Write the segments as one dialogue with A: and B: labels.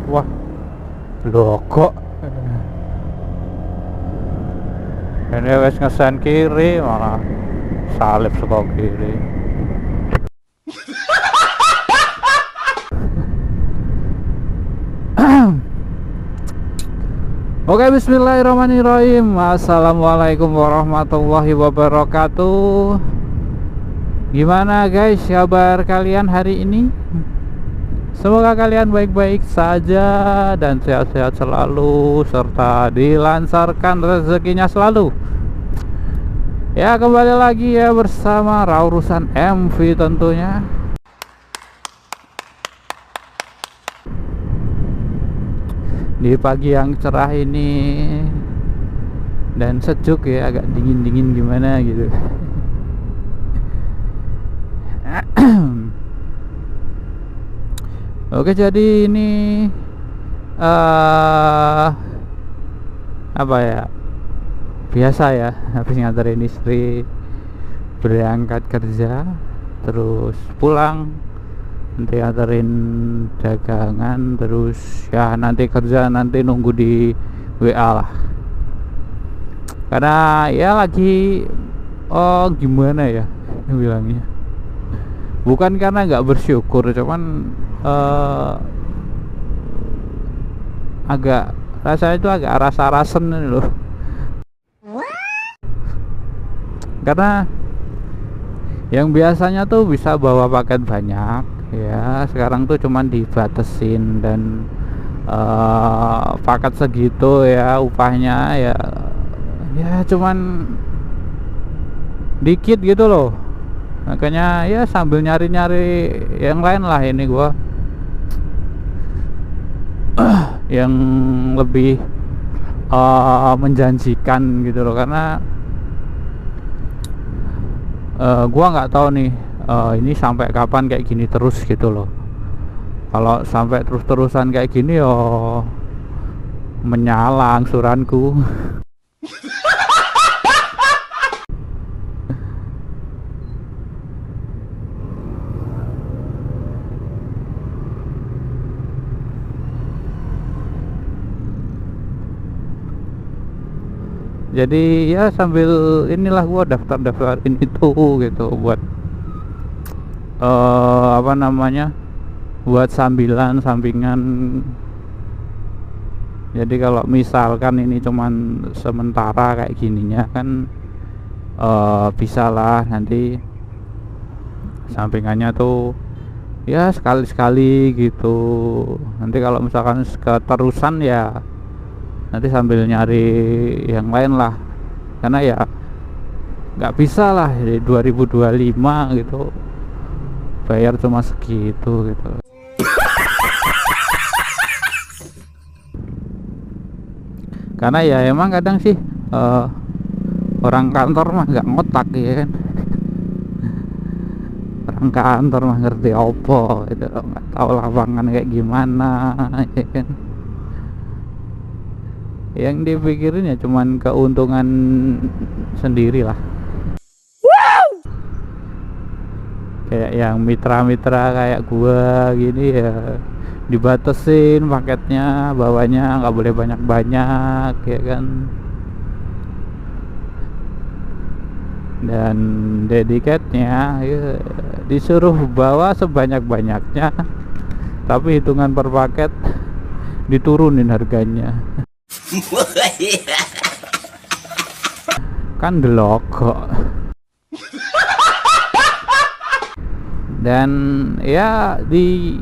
A: Wah, loh kok ini wes ngesen kiri malah salib saka kiri. Oke, bismillahirrahmanirrahim. Assalamualaikum warahmatullahi wabarakatuh. Gimana guys kabar kalian hari ini? Semoga kalian baik-baik saja dan sehat-sehat selalu, serta dilancarkan rezekinya selalu. Ya, kembali lagi ya bersama Raurusan MV tentunya. Di pagi yang cerah ini dan sejuk ya, agak dingin-dingin gimana gitu. Oke, jadi ini apa ya, biasa ya, habis nganterin istri berangkat kerja terus pulang, nanti nganterin dagangan, terus ya nanti kerja, nanti nunggu di WA lah, karena ya lagi gimana ya bilangnya, bukan karena nggak bersyukur, cuman agak rasanya itu agak rasa-rasen loh, karena yang biasanya tuh bisa bawa paket banyak ya, sekarang tuh cuman dibatesin, dan paket segitu ya upahnya ya cuman dikit gitu loh. Makanya ya sambil nyari-nyari yang lain lah, ini gua yang lebih menjanjikan gitu loh, karena gua nggak tahu nih ini sampai kapan kayak gini terus gitu loh. Kalau sampai terus-terusan kayak gini yo menyala angsuranku. Jadi ya sambil inilah gua daftarin itu gitu buat apa namanya, buat sambilan sampingan. Jadi kalau misalkan ini cuman sementara kayak gininya kan bisa lah nanti sampingannya tuh ya sekali-sekali gitu. Nanti kalau misalkan keterusan ya nanti sambil nyari yang lain lah, karena ya nggak bisa lah di 2025 gitu bayar cuma segitu gitu. Karena ya emang kadang sih orang kantor mah nggak ngotak ya kan, orang kantor mah ngerti opo itu, nggak tahu lapangan kayak gimana ya kan. Yang dipikirin ya cuman keuntungan sendiri lah. Kayak yang mitra-mitra kayak gua gini ya dibatesin paketnya, bawanya nggak boleh banyak-banyak ya kan, dan dedikatnya ya disuruh bawa sebanyak-banyaknya, tapi hitungan per paket diturunin harganya. Kan delok kok. Dan ya di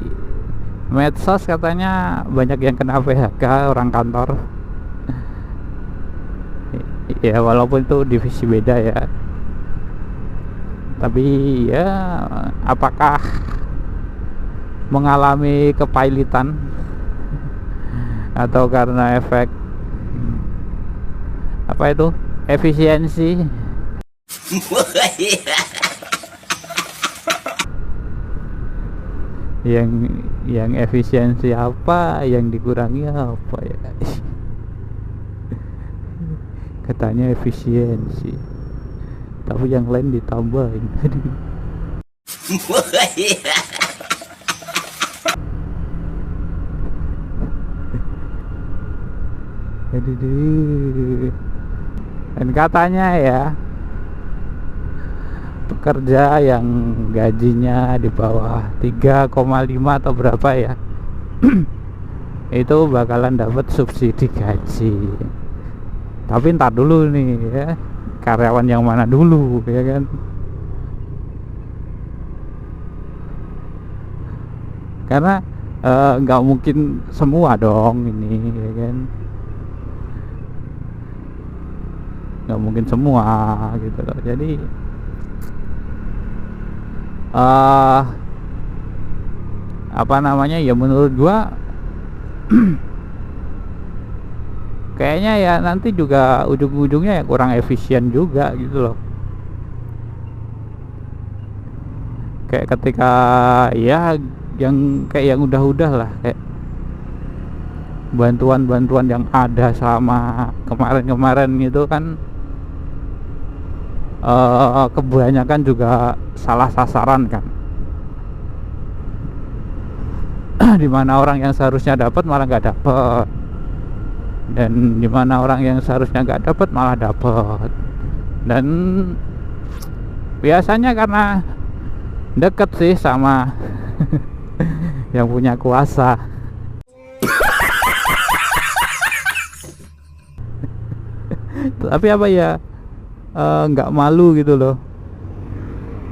A: medsos katanya banyak yang kena PHK orang kantor. Ya walaupun itu divisi beda ya, tapi ya apakah mengalami kepailitan atau karena efek apa itu, efisiensi. yang efisiensi apa, yang dikurangi apa ya. Katanya efisiensi, tapi yang lain ditambahin. Dan katanya ya, pekerja yang gajinya di bawah 3,5 atau berapa ya itu bakalan dapat subsidi gaji. Tapi ntar dulu nih ya, karyawan yang mana dulu ya kan. Karena nggak mungkin semua dong ini ya kan, nggak mungkin semua gitu loh. Jadi apa namanya ya, menurut gua kayaknya ya nanti juga ujung-ujungnya ya kurang efisien juga gitu loh. Kayak ketika ya yang kayak yang udah lah, kayak bantuan-bantuan yang ada sama kemarin-kemarin gitu kan, kebanyakan juga salah sasaran kan. Dimana orang yang seharusnya dapat malah nggak dapat, dan dimana orang yang seharusnya nggak dapat malah dapat. Dan biasanya karena deket sih sama yang punya kuasa. Tapi apa ya, nggak malu gitu loh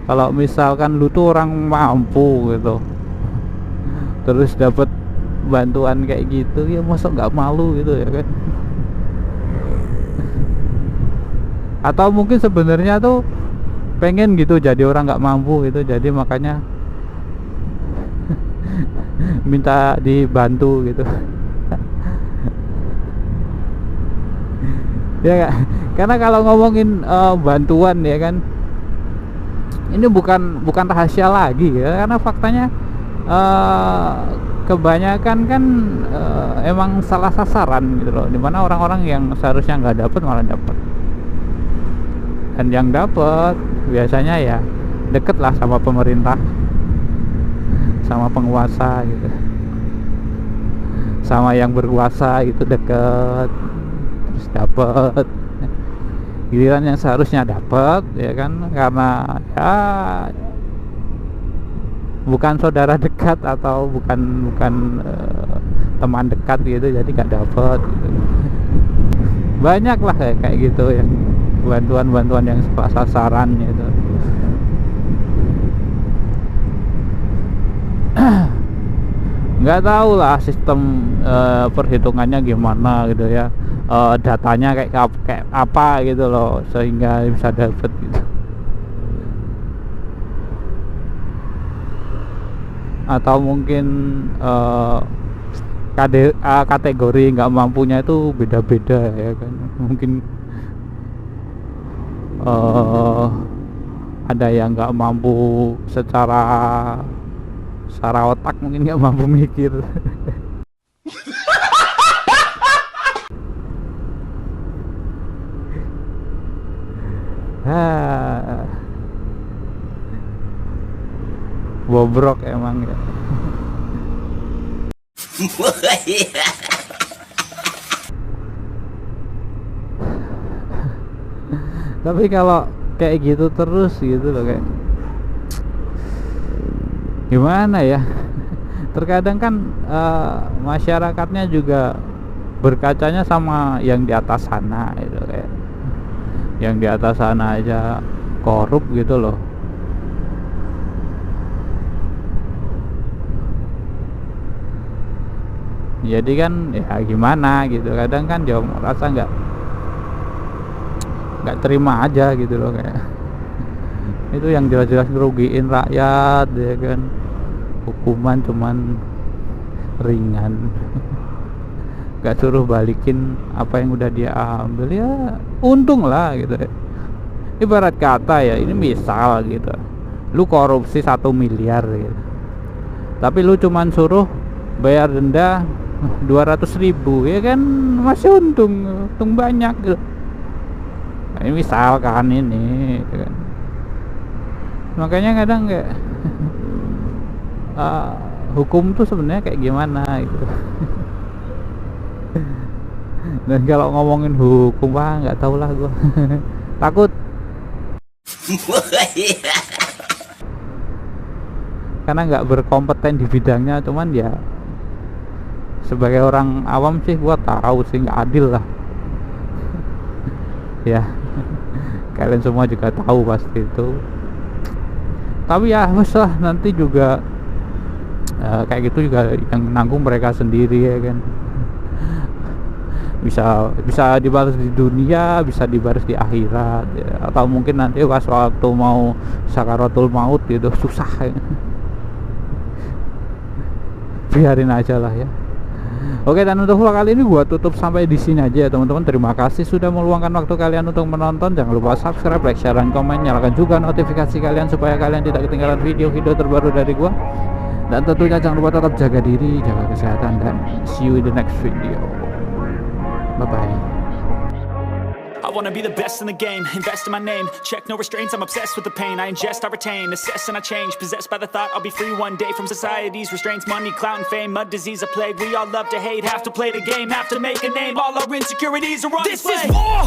A: kalau misalkan lu tuh orang mampu gitu terus dapat bantuan kayak gitu, ya masa nggak malu gitu ya kan. Atau mungkin sebenarnya tuh pengen gitu jadi orang nggak mampu gitu, jadi makanya minta dibantu gitu. Ya gak? Karena kalau ngomongin bantuan ya kan, ini bukan rahasia lagi ya, karena faktanya kebanyakan kan emang salah sasaran gitu loh, dimana orang-orang yang seharusnya nggak dapat malah dapat. Dan yang dapat biasanya ya deket lah sama pemerintah, sama penguasa gitu, sama yang berkuasa itu deket, terus dapat. Giliran yang seharusnya dapat ya kan, karena ya bukan saudara dekat atau bukan teman dekat gitu, jadi gak dapet gitu. Banyak lah kayak gitu yang bantuan-bantuan yang salah sasaran gitu. Nggak tahu lah sistem perhitungannya gimana gitu ya, datanya kayak apa gitu loh sehingga bisa dapet gitu. Atau mungkin kategori nggak mampunya itu beda-beda ya kan. Mungkin ada yang nggak mampu secara otak, mungkin nggak mampu mikir. Bobrok emang ya. Tapi kalau kayak gitu terus gitu loh, kayak gimana ya, terkadang kan masyarakatnya juga berkacanya sama yang di atas sana itu, kayak yang di atas sana aja korup gitu loh. Jadi kan ya gimana gitu, kadang kan dia merasa nggak terima aja gitu loh, kayak itu yang jelas-jelas ngerugiin rakyat ya kan, hukuman cuman ringan. Gak suruh balikin apa yang udah dia ambil, ya untung lah gitu ya. Ibarat kata ya, ini misal gitu, lu korupsi 1 miliar gitu, tapi lu cuman suruh bayar denda 200.000 ya kan, masih untung banyak gitu. Nah, ini misalkan ini gitu kan. Makanya kadang kayak hukum tuh sebenarnya kayak gimana gitu. Dan kalau ngomongin hukum, wah nggak tahu lah gue. Takut. Karena nggak berkompeten di bidangnya, cuman ya sebagai orang awam sih gue tahu sih nggak adil lah. Ya, kalian semua juga tahu pasti itu. Tapi ya wes lah, nanti juga kayak gitu juga yang nanggung mereka sendiri ya kan. Bisa dibalas di dunia, bisa dibalas di akhirat ya. Atau mungkin nanti pas waktu mau sakaratul maut gitu susah ya. Biarin aja lah ya. Oke, dan untuk vlog kali ini gua tutup sampai di sini aja ya teman-teman. Terima kasih sudah meluangkan waktu kalian untuk menonton. Jangan lupa subscribe, like, share, dan komen. Nyalakan juga notifikasi kalian supaya kalian tidak ketinggalan video-video terbaru dari gua. Dan tentunya jangan lupa tetap jaga diri, jaga kesehatan, dan see you in the next video. Bye bye.
B: I wanna be the best in the game, invest in my name. Check no restraints, I'm obsessed with the pain. I ingest, I retain, assess and I change. Possessed by the thought I'll be free one day from society's restraints. Money, clout and fame, a disease, a plague. We all love to hate, have to play the game, have to make a name. All our insecurities are on display. This is war!